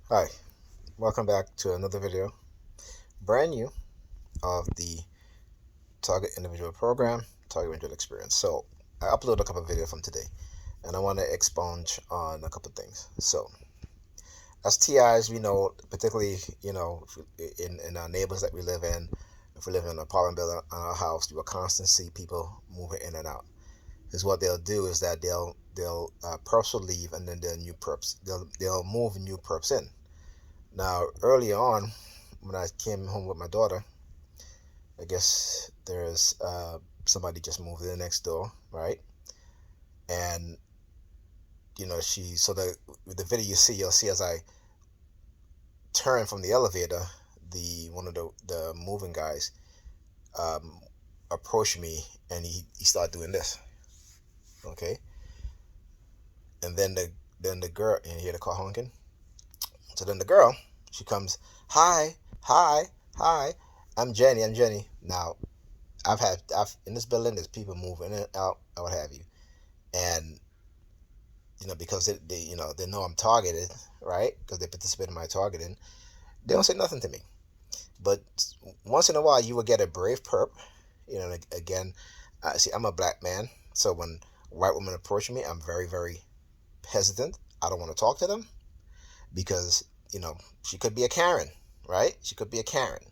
Hi, welcome back to another video, brand new, of the Target Individual Program, Target Individual Experience. So, I uploaded a couple of videos from today, and I want to expunge on a couple of things. So, as TIs, we know, particularly, in our neighbors that we live in, if we live in an apartment building in our house, you will constantly see people moving in and out. Because what they'll do is that they'll perps will leave, and then they'll move new perps in. Now, early on, when I came home with my daughter, I guess there's somebody just moved in next door, right? And the video you'll see as I turn from the elevator, the one of the moving guys um, approached me, and he started doing this, okay? And then the girl, and you hear the car honking. So then the girl, she comes, hi, hi, hi. I'm Jenny. Now I've in this building, there's people moving in and out, or what have you, and because they know I'm targeted, right? Because they participate in my targeting. They don't say nothing to me. But once in a while, you will get a brave perp. Again, see, I'm a black man, so when white women approach me, I'm very, very hesitant. I don't want to talk to them because she could be a Karen, right? She could be a Karen.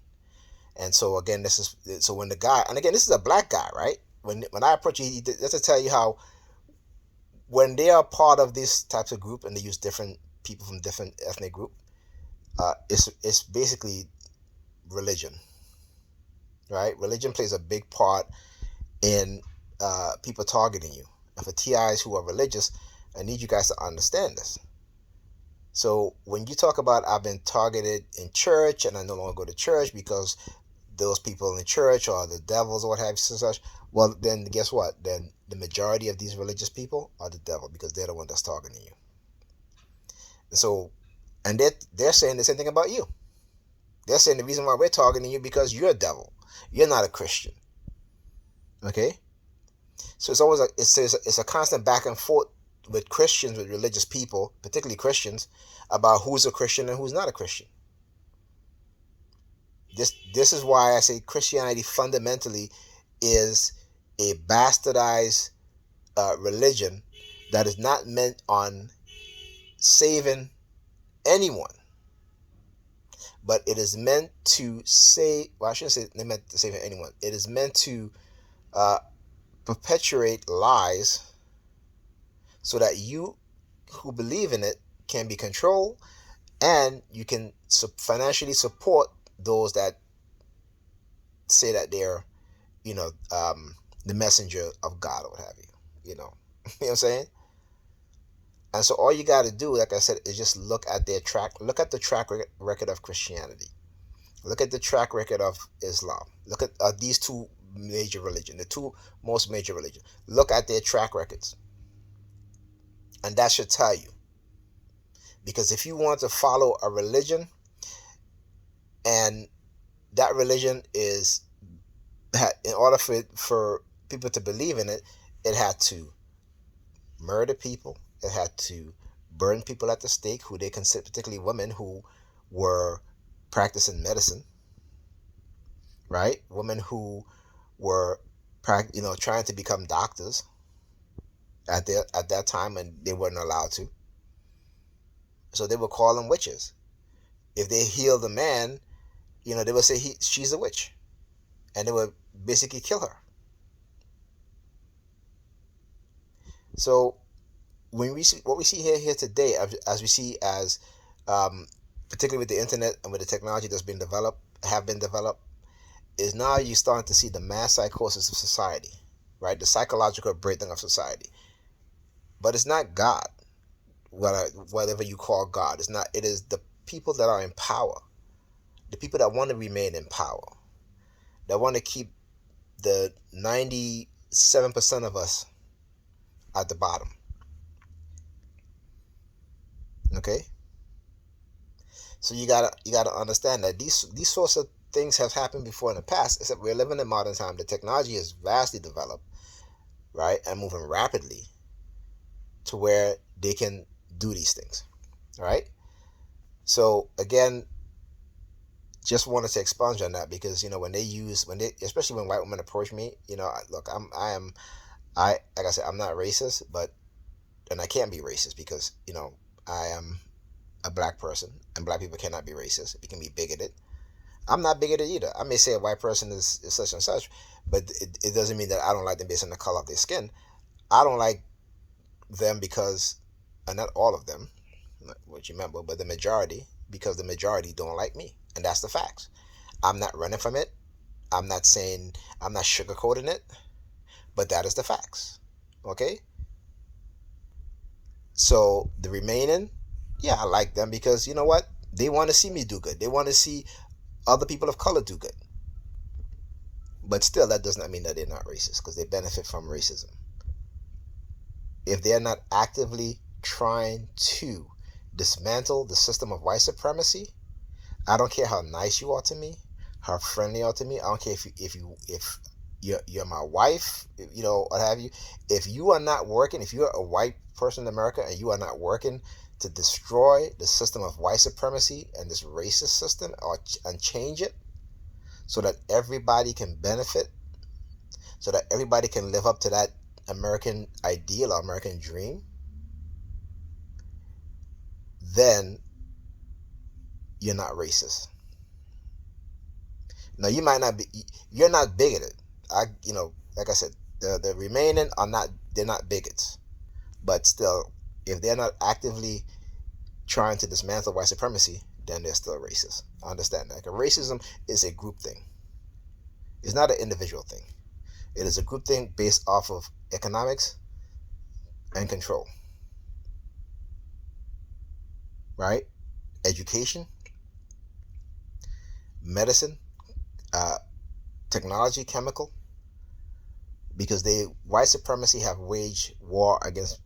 And so again, when the guy, and again, this is a black guy, right? When I approach you, that's to tell you how when they are part of these types of group and they use different people from different ethnic group, it's basically religion, right? Religion plays a big part in people targeting you. And for TIs who are religious, I need you guys to understand this. So when you talk about I've been targeted in church and I no longer go to church because those people in the church are the devils or what have you, such, well, then guess what? Then the majority of these religious people are the devil because they're the one that's targeting you. And so, and they're saying the same thing about you. They're saying the reason why we're targeting you because you're a devil. You're not a Christian. Okay? So it's always it's a constant back and forth with Christians, with religious people, particularly Christians, about who's a Christian and who's not a Christian. This is why I say Christianity fundamentally is a bastardized religion that is not meant on saving anyone, but it is meant to save. Well, I shouldn't say they meant to save anyone. It is meant to uh, perpetuate lies so that you who believe in it can be controlled and you can financially support those that say that they're, you know, um, the messenger of God or what have you. You know, you know what I'm saying? And so all you got to do, like I said, is just look at the track record of Christianity. Look at the track record of Islam. Look at these two major religions, the two most major religions. Look at their track records. And that should tell you. Because if you want to follow a religion and that religion is, in order for people to believe in it, it had to murder people. It had to burn people at the stake who they consider, particularly women who were practicing medicine, right? Women who were, trying to become doctors at that time, and they weren't allowed to. So they would call them witches. If they healed a man, they would say she's a witch, and they would basically kill her. So when we see what we see here today, as we see as particularly with the internet and with the technology that's been developed, have been developed, is now you're starting to see the mass psychosis of society, right? The psychological breakdown of society. But it's not God, whatever you call God. It's not. It is the people that are in power, the people that want to remain in power, that want to keep the 97% of us at the bottom. Okay, so you gotta understand that these sorts of things have happened before in the past. Except we're living in modern time. The technology is vastly developed, right, and moving rapidly to where they can do these things, right? So again, just wanted to expunge on that because especially when white women approach me, look, I like I said, I'm not racist, but and I can't be racist because I am a black person and black people cannot be racist. We can be bigoted. I'm not bigoted either. I may say a white person is such and such, but it doesn't mean that I don't like them based on the color of their skin. I don't like them because, and not all of them, what you remember, but the majority, because the majority don't like me, and that's the facts. I'm not running from it. I'm not sugarcoating it, but that is the facts. Okay? So the remaining, yeah, I like them because you know what? They want to see me do good. They want to see other people of color do good. But still, that does not mean that they're not racist because they benefit from racism. If they're not actively trying to dismantle the system of white supremacy, I don't care how nice you are to me, how friendly you are to me. I don't care if you're my wife, what have you. If you are not working, if you're a white person in America and you are not working to destroy the system of white supremacy and this racist system and change it so that everybody can benefit, so that everybody can live up to that American ideal or American dream, then you're not racist. Now you're not bigoted. Like I said, the remaining they're not bigots. But still, if they're not actively trying to dismantle white supremacy, then they're still racist. I understand that. Racism is a group thing. It's not an individual thing. It is a group thing based off of economics and control. Right? Education, medicine, technology, chemical, because white supremacy have waged war against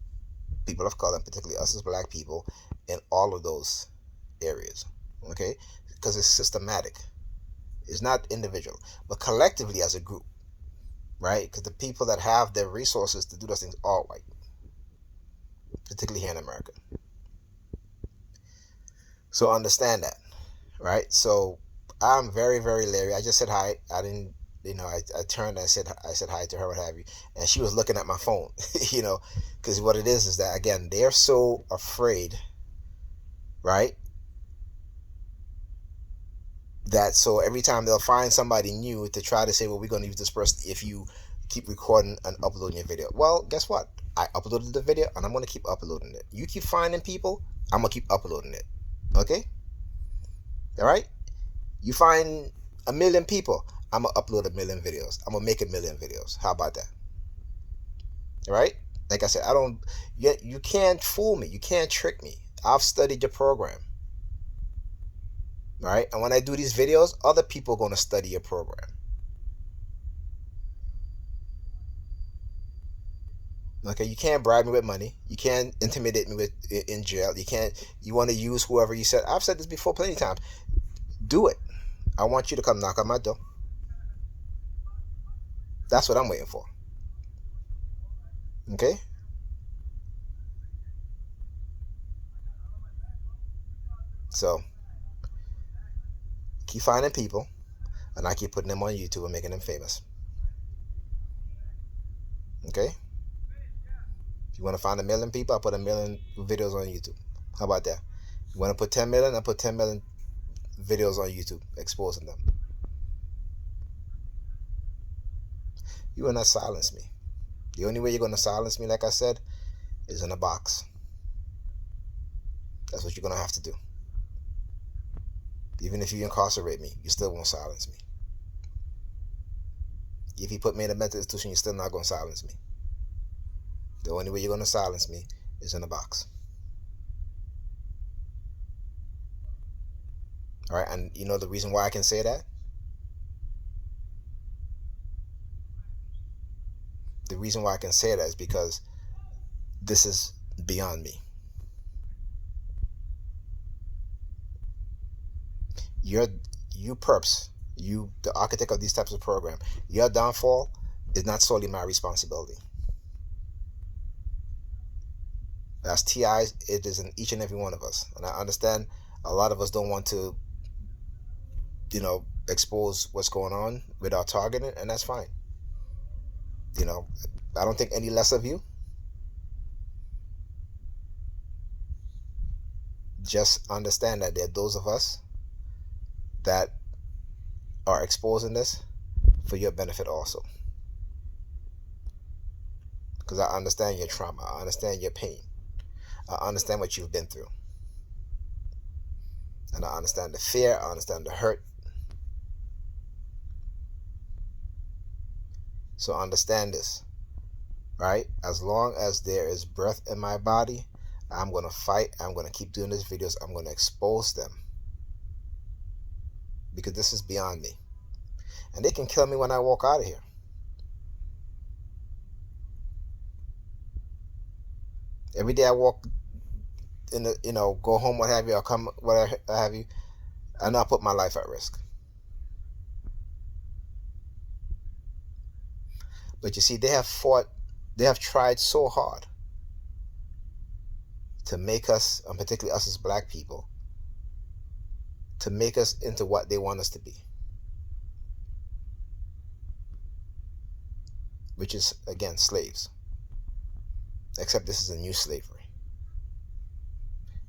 people of color, particularly us as black people, in all of those areas. Okay, because it's systematic. It's not individual, but collectively as a group, right? Because the people that have the resources to do those things are white, particularly here in America. So understand that, right? So I'm very, very leery. I just said hi. I didn't, I turned and I said hi to her, what have you, and she was looking at my phone, because what it is that again they're so afraid, right? That so every time they'll find somebody new to try to say, well, we're going to use this person if you keep recording and uploading your video. Well, guess what? I uploaded the video and I'm going to keep uploading it. You keep finding people, I'm going to keep uploading it. Okay? All right? You find 1 million people, I'm going to upload 1 million videos. I'm going to make 1 million videos. How about that? All right? Like I said, you can't fool me. You can't trick me. I've studied your program. Right? And when I do these videos, other people are going to study your program. Okay, you can't bribe me with money. You can't intimidate me in jail. You want to use whoever you said. I've said this before plenty of times. Do it. I want you to come knock on my door. That's what I'm waiting for. Okay? So, keep finding people, and I keep putting them on YouTube and making them famous. Okay? If you want to find 1 million people, I put 1 million videos on YouTube. How about that? You want to put 10 million, I put 10 million videos on YouTube exposing them. You will not silence me. The only way you're going to silence me, like I said, is in a box. That's what you're going to have to do. Even if you incarcerate me, you still won't silence me. If you put me in a mental institution, you're still not going to silence me. The only way you're going to silence me is in a box. All right, and you know the reason why I can say that? The reason why I can say that is because this is beyond me. You perps, you the architect of these types of program, your downfall is not solely my responsibility. As TIs, it is in each and every one of us. And I understand A lot of us don't want to, expose what's going on without targeting it, and that's fine. You know, I don't think any less of you. Just understand that there are those of us that are exposing this for your benefit also. Because I understand your trauma, I understand your pain, I understand what you've been through, and I understand the fear, I understand the hurt. So understand this, right? As long as there is breath in my body, I'm going to fight. I'm going to keep doing these videos. I'm going to expose them, because this is beyond me. And they can kill me when I walk out of here. Every day I walk in the, go home, what have you, or come, what have you, I know I put my life at risk. But you see, they have tried so hard to make us, and particularly us as black people, to make us into what they want us to be, which is, again, slaves. Except this is a new slavery.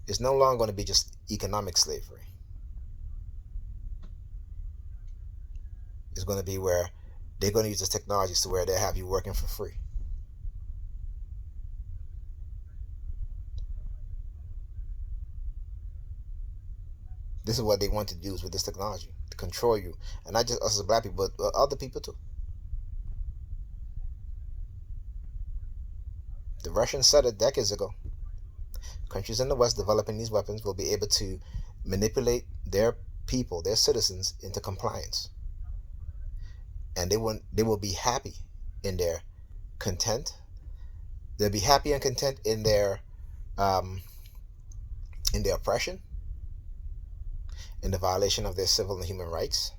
It's no longer going to be just economic slavery. It's going to be where they're going to use the technologies to where they have you working for free. This is what they want to do with this technology, to control you. And not just us as black people, but other people too. The Russians said it decades ago. Countries in the West developing these weapons will be able to manipulate their people, their citizens, into compliance. And they will be happy in their content. They'll be happy and content in their oppression, in the violation of their civil and human rights.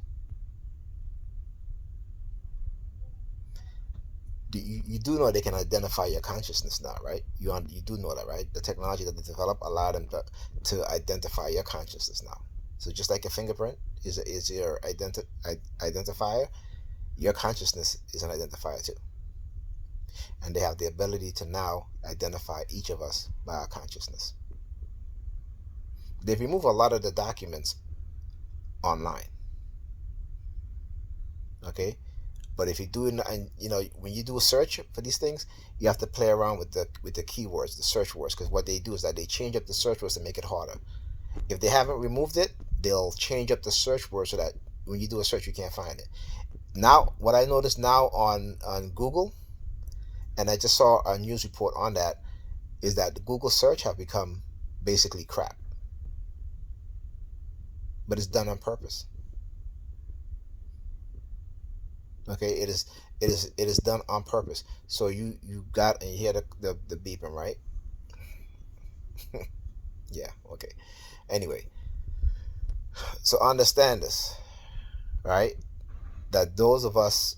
You do know they can identify your consciousness now, right? You do know that, right? The technology that they develop allow them to identify your consciousness now. So just like a fingerprint is your identifier, your consciousness is an identifier too. And they have the ability to now identify each of us by our consciousness. They've removed a lot of the documents online. Okay? But if you do, and when you do a search for these things, you have to play around with the keywords, the search words, because what they do is that they change up the search words to make it harder. If they haven't removed it, they'll change up the search words so that when you do a search, you can't find it. Now, what I noticed now on Google, and I just saw a news report on that, is that the Google search have become basically crap. But it's done on purpose. Okay, it is done on purpose. So you got, and you hear the beeping, right? Yeah, okay. Anyway, so understand this, right? That those of us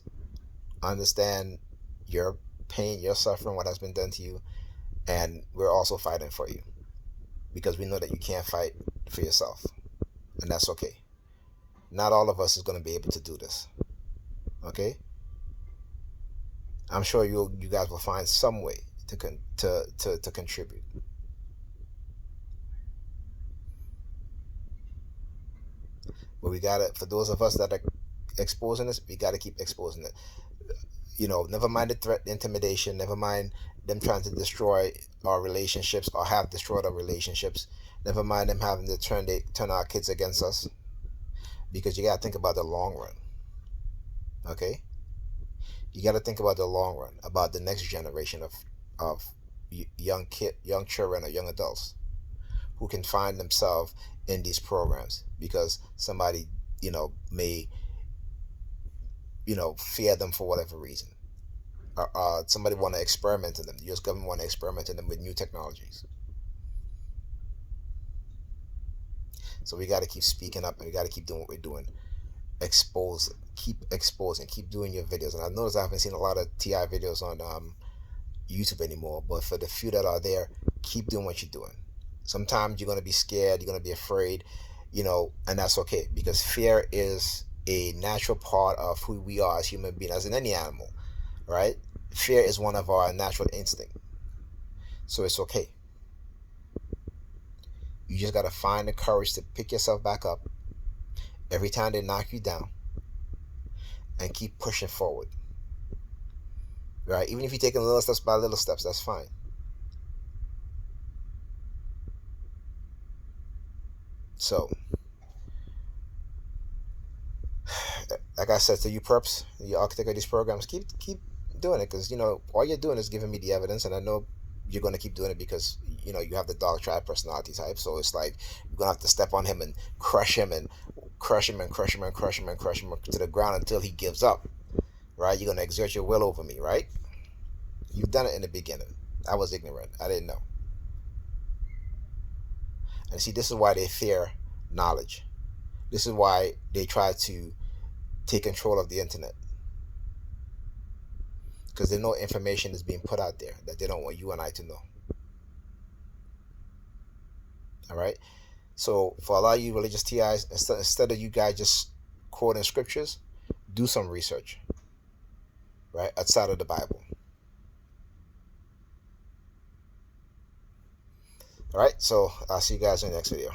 understand your pain, your suffering, what has been done to you, and we're also fighting for you, because we know that you can't fight for yourself, and that's okay. Not all of us is going to be able to do this. Okay, I'm sure you guys will find some way to contribute. But we gotta, for those of us that are exposing this, we gotta keep exposing it. Never mind the threat, the intimidation. Never mind them trying to destroy our relationships or have destroyed our relationships. Never mind them having to turn our kids against us, because you gotta think about the long run. Okay, you got to think about the long run, about the next generation of young children or young adults who can find themselves in these programs because somebody may fear them for whatever reason, or somebody want to experiment in them. The U.S. government want to experiment in them with new technologies. So we got to keep speaking up, and we got to keep doing what we're doing. Keep exposing, keep doing your videos. And I noticed I haven't seen a lot of TI videos on YouTube anymore, but for the few that are there, keep doing what you're doing. Sometimes you're going to be scared, you're going to be afraid, and that's okay, because fear is a natural part of who we are as human beings, as in any animal, right? Fear is one of our natural instincts. So it's okay. You just got to find the courage to pick yourself back up every time they knock you down and keep pushing forward, right? Even if you're taking little steps by little steps, that's fine. So, like I said to you, perps, the architect of these programs, keep doing it, because all you're doing is giving me the evidence, and I know you're going to keep doing it because you have the dog tribe personality type. So it's like you're going to have to step on him and crush him and crush him and crush him and crush him and crush him to the ground until he gives up, right? You're going to exert your will over me, right? You've done it in the beginning. I was ignorant. I didn't know. And see, this is why they fear knowledge. This is why they try to take control of the internet, because they know information is being put out there that they don't want you and I to know. All right. So for a lot of you religious TIs, instead of you guys just quoting scriptures, do some research, right, outside of the Bible. All right. So I'll see you guys in the next video.